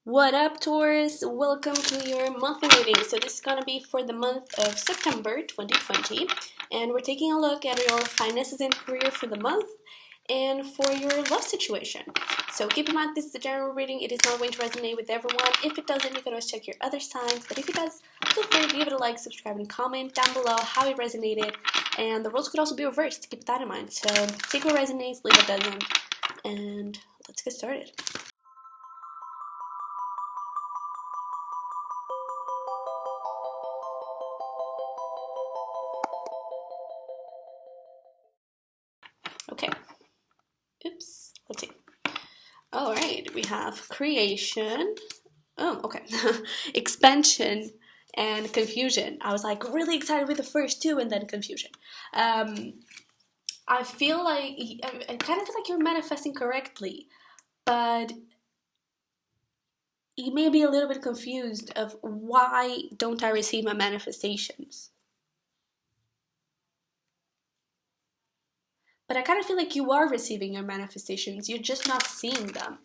What up, Taurus? Welcome to your monthly reading. So this is going to be for the month of September 2020, and we're taking a look at your finances and career for the month and for your love situation. So keep in mind, this is a general reading. It is not going to resonate with everyone. If it doesn't, you can always check your other signs, but if it does, feel free to give it a like, subscribe, and comment down below how it resonated. And the roles could also be reversed. Keep that in mind. So take what resonates, leave what doesn't, and let's get started. Okay. Oops. Let's see. All right. We have creation. Oh, okay. Expansion and confusion. I was like really excited with the first two and then confusion. I feel like I kind of feel like you're manifesting correctly, but you may be a little bit confused of why don't I receive my manifestations. But I kind of feel like you are receiving your manifestations, you're just not seeing them.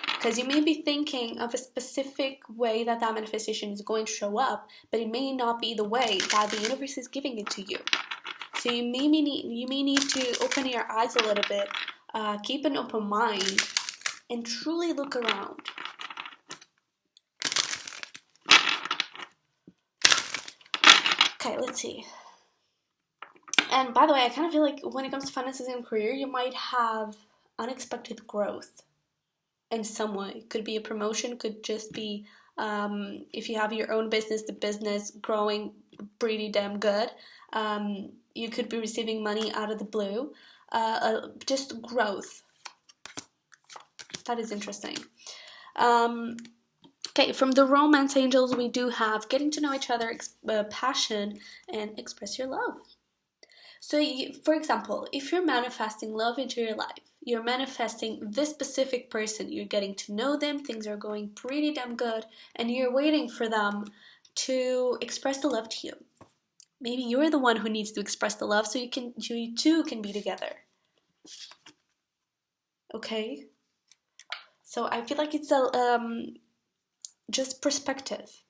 Because you may be thinking of a specific way that that manifestation is going to show up, but it may not be the way that the universe is giving it to you. So you may need to open your eyes a little bit, keep an open mind, and truly look around. Okay, let's see. And by the way, I kind of feel like when it comes to finances and career, you might have unexpected growth in some way. Could be a promotion, could just be if you have your own business, the business growing pretty damn good. You could be receiving money out of the blue. Just growth. That is interesting. Okay, from the romance angels, we do have getting to know each other, passion, and express your love. So, for example, if you're manifesting love into your life, you're manifesting this specific person, you're getting to know them, things are going pretty damn good, and you're waiting for them to express the love to you. Maybe you're the one who needs to express the love so you two can be together. Okay? So I feel like it's just perspective.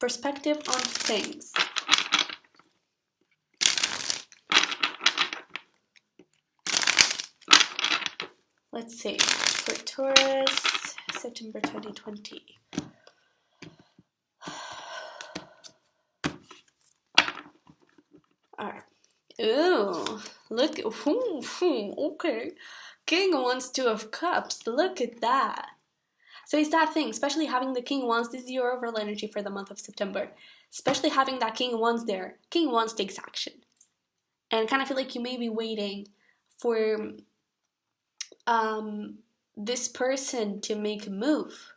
Perspective on things. Let's see, for Taurus, September 2020. Alright. Ooh, look, okay. King Wands, Two of Cups, look at that. So it's that thing, especially having the King Wands, this is your overall energy for the month of September. Especially having that King Wands there. King Wands takes action. And I kind of feel like you may be waiting for this person to make a move,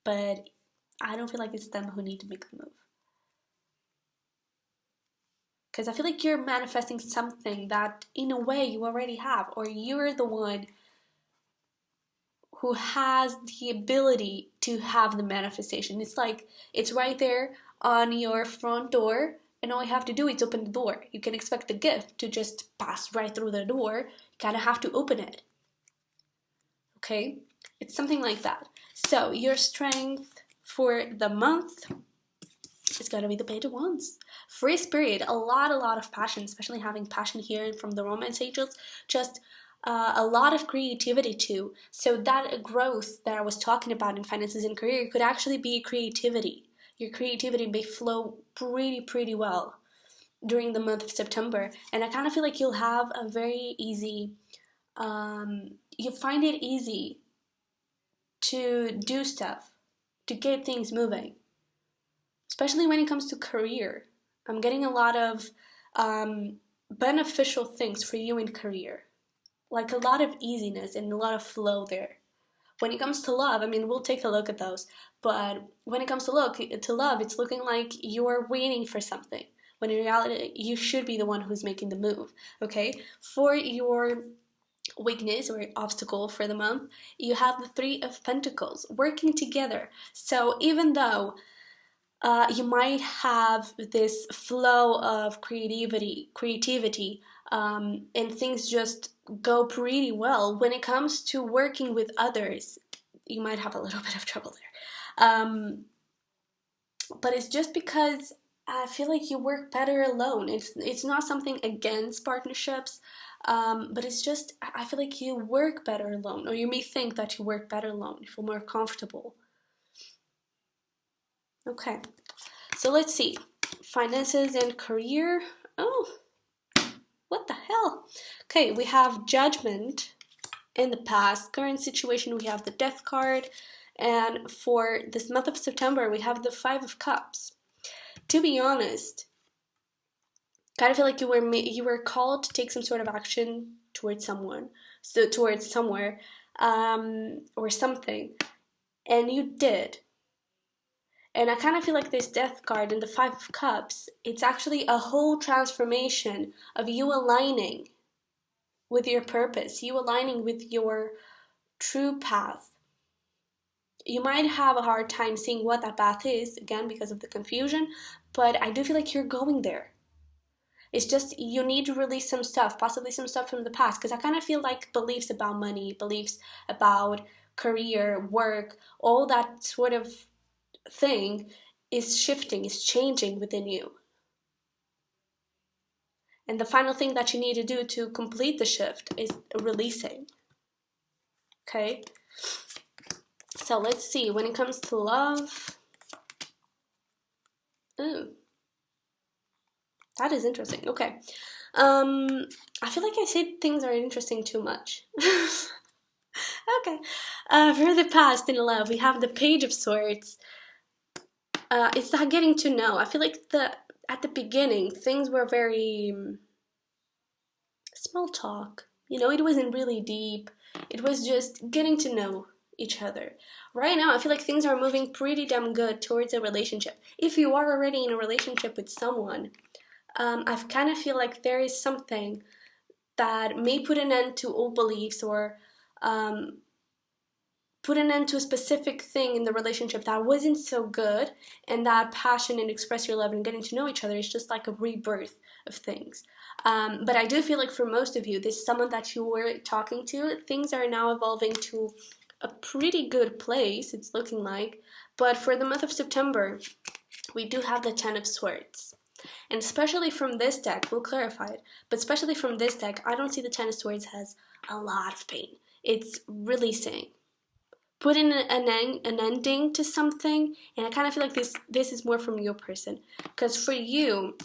but I don't feel like it's them who need to make the move. Because I feel like you're manifesting something that in a way you already have, or you're the one who has the ability to have the manifestation. It's like it's right there on your front door, and all you have to do is open the door. You can expect the gift to just pass right through the door. You kind of have to open it. Okay, it's something like that. So your strength for the month is going to be the Page of Wands. Free spirit, a lot of passion, especially having passion here from the romance angels. Just a lot of creativity too. So that growth that I was talking about in finances and career could actually be creativity. Your creativity may flow pretty well during the month of September, and I kind of feel like you'll have a very easy. You find it easy to do stuff, to get things moving, especially when it comes to career. I'm getting a lot of beneficial things for you in career, like a lot of easiness and a lot of flow there. When it comes to love, I mean, we'll take a look at those, but when it comes to love, it's looking like you're waiting for something, when in reality, you should be the one who's making the move, okay? For your weakness or obstacle for the month, you have the Three of Pentacles working together. So even though you might have this flow of creativity, and things just go pretty well when it comes to working with others, you might have a little bit of trouble there. But it's just because I feel like you work better alone. It's not something against partnerships, but it's just I feel like you work better alone, or you may think that you work better alone. You feel more comfortable. Okay, so let's see. Finances and career. Oh, what the hell? Okay, we have judgment in the past. Current situation, we have the death card. And for this month of September, we have the Five of Cups. To be honest, kind of feel like you were called to take some sort of action towards someone, so towards somewhere, or something, and you did. And I kind of feel like this death card and the Five of Cups, it's actually a whole transformation of you aligning with your purpose, you aligning with your true path. You might have a hard time seeing what that path is, again, because of the confusion, but I do feel like you're going there. It's just you need to release some stuff, possibly some stuff from the past, because I kind of feel like beliefs about money, beliefs about career, work, all that sort of thing is shifting, is changing within you. And the final thing that you need to do to complete the shift is releasing. Okay? So let's see, when it comes to love. Ooh. That is interesting. Okay. I feel like I said things are interesting too much. Okay. For the past in love, we have the Page of Swords. It's that getting to know. I feel like at the beginning, things were very small talk. You know, it wasn't really deep. It was just getting to know each other. Right now, I feel like things are moving pretty damn good towards a relationship. If you are already in a relationship with someone, I kind of feel like there is something that may put an end to old beliefs, or put an end to a specific thing in the relationship that wasn't so good, and that passion and express your love and getting to know each other is just like a rebirth of things. But I do feel like for most of you, this someone that you were talking to, things are now evolving to a pretty good place, it's looking like. But for the month of September, we do have the Ten of Swords. And especially from this deck, we'll clarify it, but especially from this deck, I don't see the Ten of Swords has a lot of pain. It's releasing, putting an ending to something, and I kind of feel like this is more from your person. Because for you,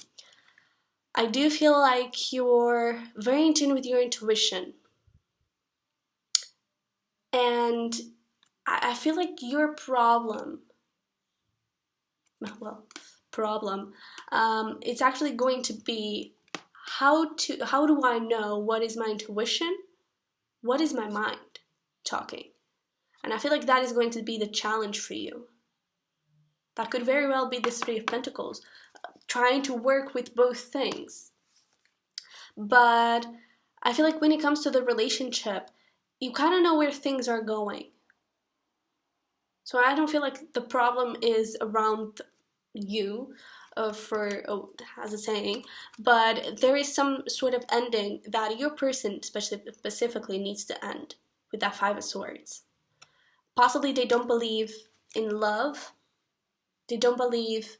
I do feel like you're very in tune with your intuition. And I feel like your problem, it's actually going to be how do I know what is my intuition, what is my mind talking. And I feel like that is going to be the challenge for you. That could very well be this Three of Pentacles, trying to work with both things. But I feel like when it comes to the relationship, you kind of know where things are going. So I don't feel like the problem is around you, as a saying, but there is some sort of ending that your person specifically needs to end with that Five of Swords. Possibly they don't believe in love. They don't believe,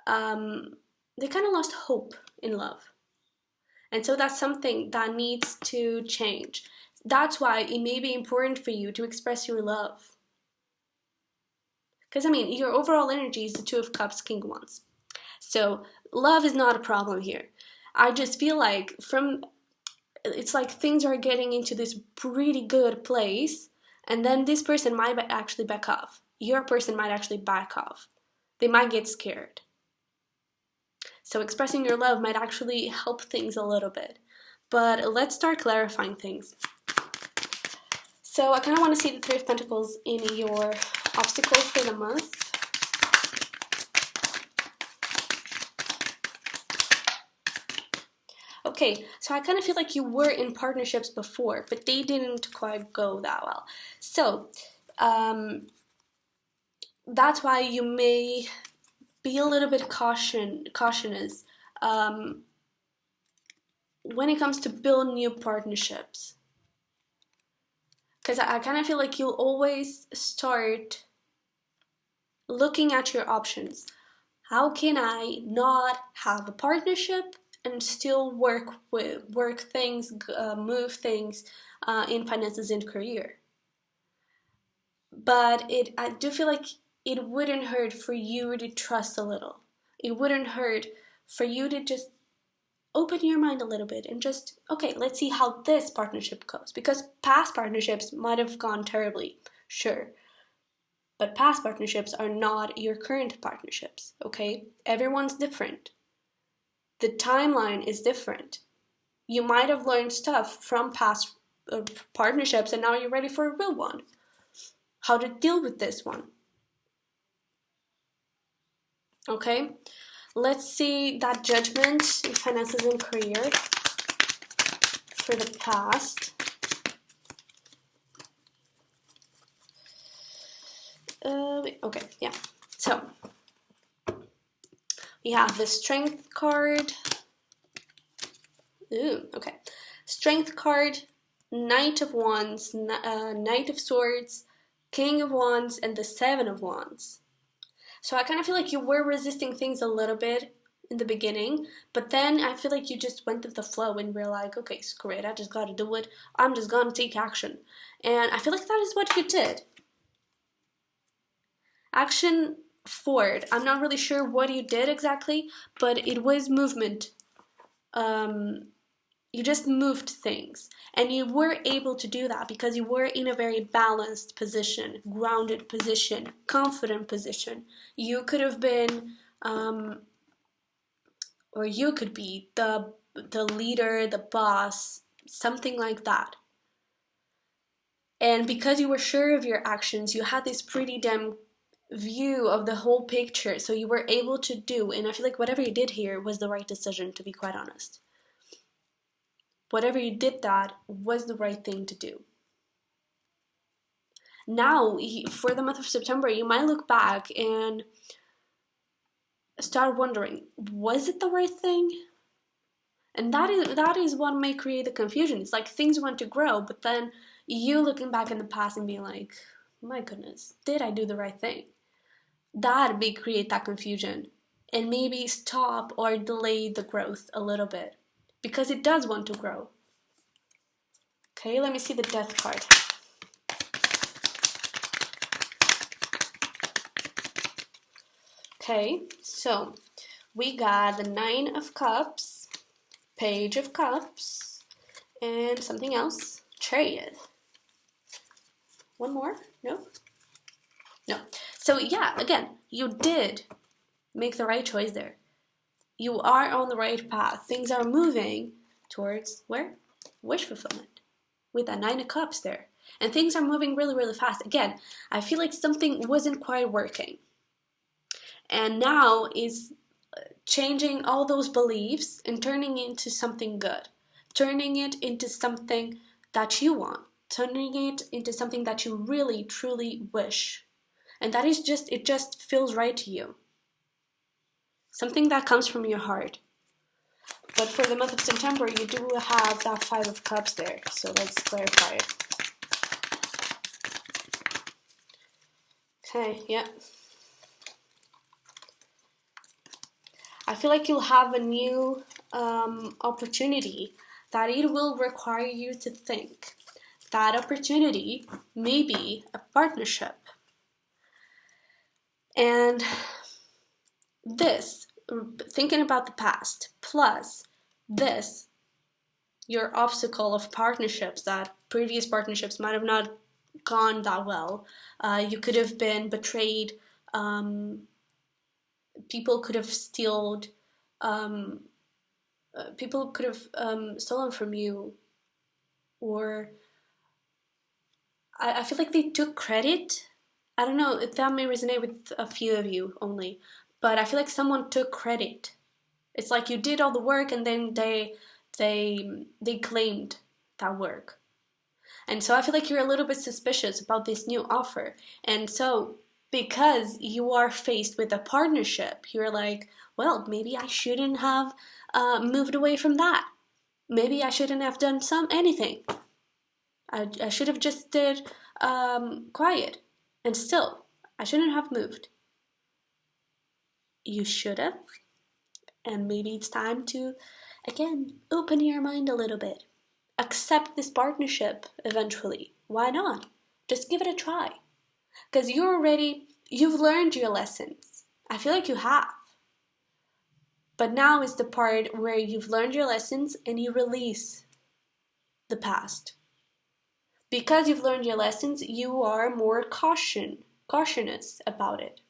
they kind of lost hope in love. And so that's something that needs to change. That's why it may be important for you to express your love. Because, I mean, your overall energy is the Two of Cups, King of Wands. So love is not a problem here. I just feel like it's like things are getting into this pretty good place, and then this person might actually back off. Your person might actually back off. They might get scared. So expressing your love might actually help things a little bit. But let's start clarifying things. So I kind of want to see the Three of Pentacles in your obstacles for the month. Okay, so I kind of feel like you were in partnerships before, but they didn't quite go that well. So that's why you may be a little bit cautious when it comes to build new partnerships. because I kind of feel like you'll always start looking at your options. How can I not have a partnership and still work things, move things in finances and career? But I do feel like it wouldn't hurt for you to trust a little. It wouldn't hurt for you to just open your mind a little bit and just, okay, let's see how this partnership goes. Because past partnerships might have gone terribly, sure. But past partnerships are not your current partnerships, okay? Everyone's different. The timeline is different. You might have learned stuff from past partnerships and now you're ready for a real one. How to deal with this one. Okay? Let's see that judgment in finances and career for the past. Okay, yeah. So, we have the Strength card. Ooh, okay. Strength card, Knight of Wands, Knight of Swords, King of Wands, and the Seven of Wands. So I kind of feel like you were resisting things a little bit in the beginning, but then I feel like you just went with the flow and were like, okay, screw it, I just gotta do it. I'm just gonna take action. And I feel like that is what you did. Action forward. I'm not really sure what you did exactly, but it was movement. You just moved things. And you were able to do that because you were in a very balanced position, grounded position, confident position. You could have been, or you could be the leader, the boss, something like that. And because you were sure of your actions, you had this pretty damn view of the whole picture. So you were able to do, and I feel like whatever you did here was the right decision, to be quite honest. Whatever you did that was the right thing to do. Now, for the month of September, you might look back and start wondering, was it the right thing? And that is what may create the confusion. It's like things want to grow, but then you looking back in the past and being like, my goodness, did I do the right thing? That may create that confusion and maybe stop or delay the growth a little bit because it does want to grow. Okay, let me see the Death card. Okay, so we got the Nine of Cups, Page of Cups, and something else, Chariot. One more? No? No. So yeah, again, you did make the right choice there. You are on the right path. Things are moving towards where? Wish fulfillment. With that Nine of Cups there. And things are moving really, really fast. Again, I feel like something wasn't quite working. And now is changing all those beliefs and turning it into something good. Turning it into something that you want. Turning it into something that you really, truly wish. And that is just, it just feels right to you. Something that comes from your heart. But for the month of September, you do have that Five of Cups there. So let's clarify it. Okay, yeah. I feel like you'll have a new opportunity that it will require you to think. That opportunity may be a partnership. And this, thinking about the past, plus this, your obstacle of partnerships, that previous partnerships might have not gone that well. You could have been betrayed. People could have stolen from you, or I feel like they took credit. I don't know if that may resonate with a few of you only, but I feel like someone took credit. It's like you did all the work and then they claimed that work. And so I feel like you're a little bit suspicious about this new offer. And so because you are faced with a partnership, you're like, well, maybe I shouldn't have moved away from that. Maybe I shouldn't have done anything. I should have just stayed quiet. And still, I shouldn't have moved. You should have. And maybe it's time to, again, open your mind a little bit. Accept this partnership eventually. Why not? Just give it a try. Because you've learned your lessons. I feel like you have. But now is the part where you've learned your lessons and you release the past. Because you've learned your lessons, you are more cautious about it.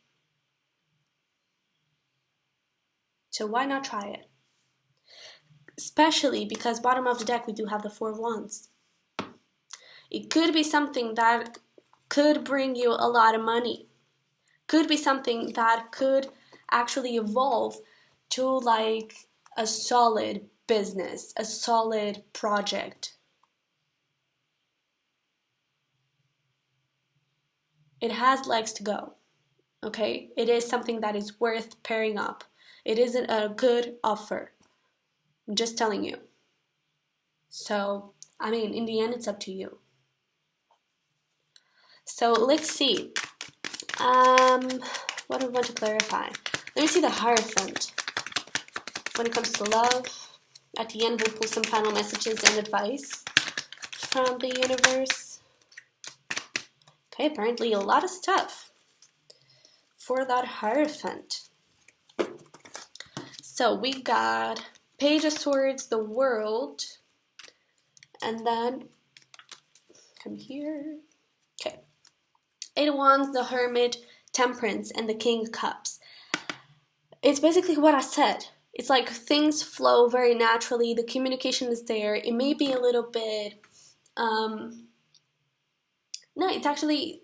So why not try it? Especially because bottom of the deck we do have the Four of Wands. It could be something that could bring you a lot of money. Could be something that could actually evolve to like a solid business, a solid project. It has legs to go, okay? It is something that is worth pairing up. It isn't a good offer. I'm just telling you. So, I mean, in the end, it's up to you. So, let's see. What do I want to clarify? Let me see the Hierophant. When it comes to love, at the end, we'll pull some final messages and advice from the universe. Okay, apparently a lot of stuff for that Hierophant. So we got Page of Swords, the World, and then come here. Okay, Eight of Wands, the Hermit, Temperance, and the King of Cups. It's basically what I said. It's like things flow very naturally. The communication is there. It may be a little bit, no, it's actually,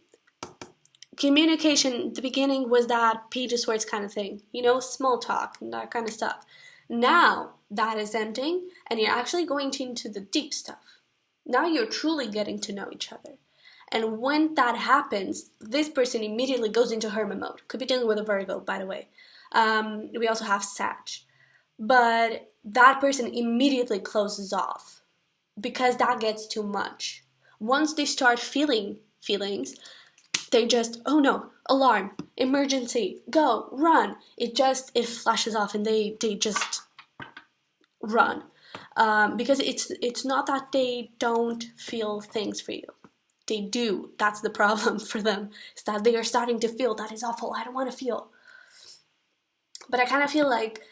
communication, the beginning was that Page of Swords kind of thing. You know, small talk and that kind of stuff. Now that is ending and you're actually going into the deep stuff. Now you're truly getting to know each other. And when that happens, this person immediately goes into hermit mode. Could be dealing with a Virgo, by the way. We also have Sag. But that person immediately closes off because that gets too much. Once they start feeling feelings, they just, oh no, alarm, emergency, go, run. It flashes off and they just run. Because it's not that they don't feel things for you. They do. That's the problem for them. Is that they are starting to feel, that is awful, I don't want to feel. But I kind of feel like,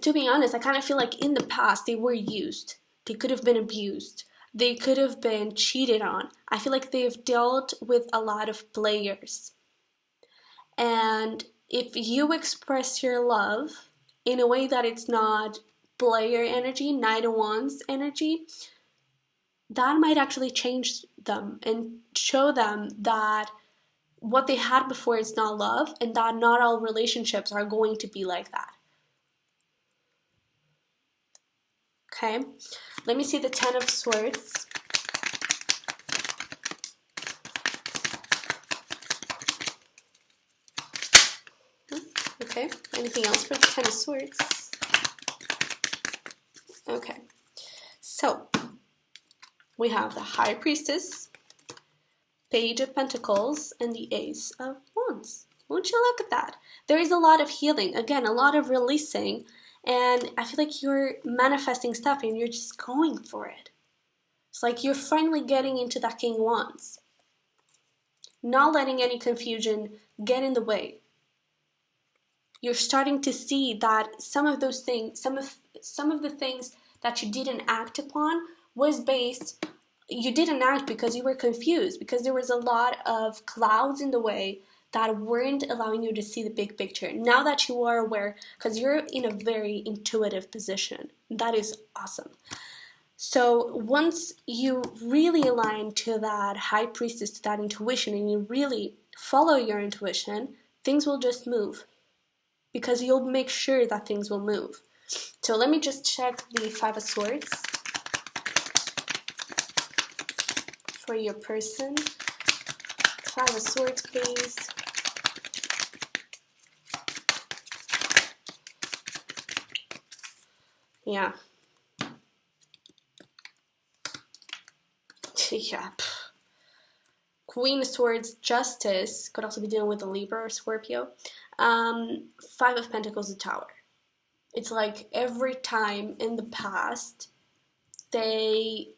to be honest, I kind of feel like in the past they were used. They could have been abused. They could have been cheated on. I feel like they've dealt with a lot of players. And if you express your love in a way that it's not player energy, Knight of Wands energy, that might actually change them and show them that what they had before is not love and that not all relationships are going to be like that. Okay, let me see the Ten of Swords. Okay, anything else for the Ten of Swords? Okay, so we have the High Priestess, Page of Pentacles, and the Ace of Wands. Won't you look at that? There is a lot of healing, again, a lot of releasing, and I feel like you're manifesting stuff and you're just going for it. It's like you're finally getting into that King of Wands. Not letting any confusion get in the way. You're starting to see that some of those things, some of the things that you didn't act upon was based, you didn't act because you were confused, because there was a lot of clouds in the way that weren't allowing you to see the big picture. Now that you are aware, because you're in a very intuitive position, that is awesome. So once you really align to that High Priestess, to that intuition, and you really follow your intuition, things will just move. Because you'll make sure that things will move. So let me just check the Five of Swords for your person. Five of Swords, please. Yeah. yeah. Queen of Swords, Justice, could also be dealing with a Libra or Scorpio. Five of Pentacles, the Tower. It's like every time in the past they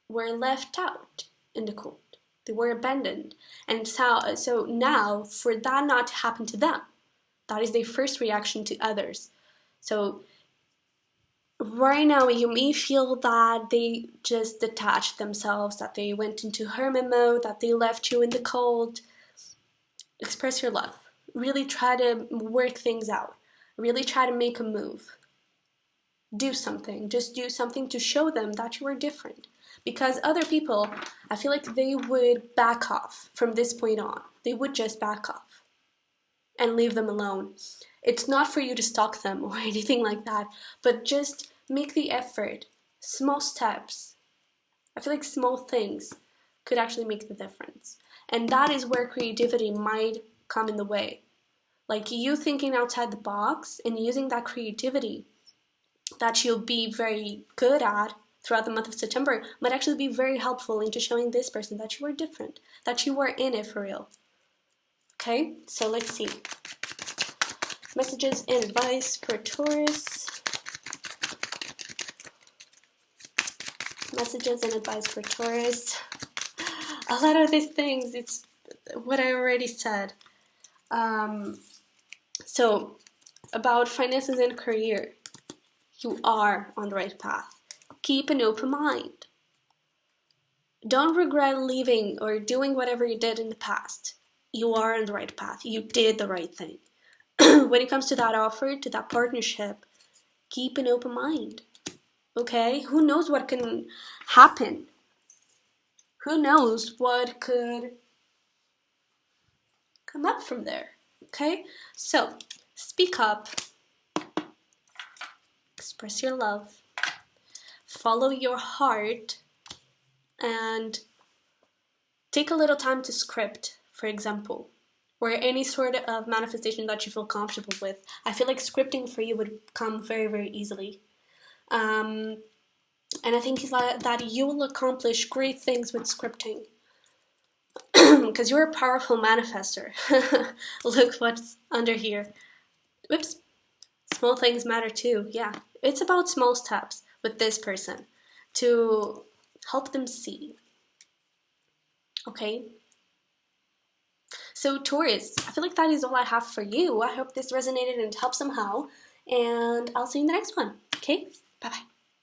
were left out in the cold. They were abandoned. And so now, for that not to happen to them, that is their first reaction to others. So right now, you may feel that they just detached themselves, that they went into hermit mode, that they left you in the cold. Express your love. Really try to work things out. Really try to make a move. Do something. Just do something to show them that you are different. Because other people, I feel like they would back off from this point on. They would just back off and leave them alone. It's not for you to stalk them or anything like that, but just make the effort. Small steps. I feel like small things could actually make the difference. And that is where creativity might come in the way. Like you thinking outside the box and using that creativity that you'll be very good at throughout the month of September might actually be very helpful into showing this person that you are different, that you are in it for real. Okay, so let's see. Messages and advice for Taurus. Messages and advice for Taurus. A lot of these things, it's what I already said. So, about finances and career. You are on the right path. Keep an open mind. Don't regret leaving or doing whatever you did in the past. You are on the right path. You did the right thing. When it comes to that offer, to that partnership, keep an open mind. Okay? Who knows what can happen? Who knows what could come up from there? Okay? So, speak up. Express your love. Follow your heart. And take a little time to script, for example, or any sort of manifestation that you feel comfortable with. I feel like scripting for you would come very, very easily. And I think that you will accomplish great things with scripting. Because you're a powerful manifester. Look what's under here. Whoops. Small things matter too. Yeah. It's about small steps with this person to help them see. Okay? So Taurus, I feel like that is all I have for you. I hope this resonated and helped somehow. And I'll see you in the next one. Okay? Bye-bye.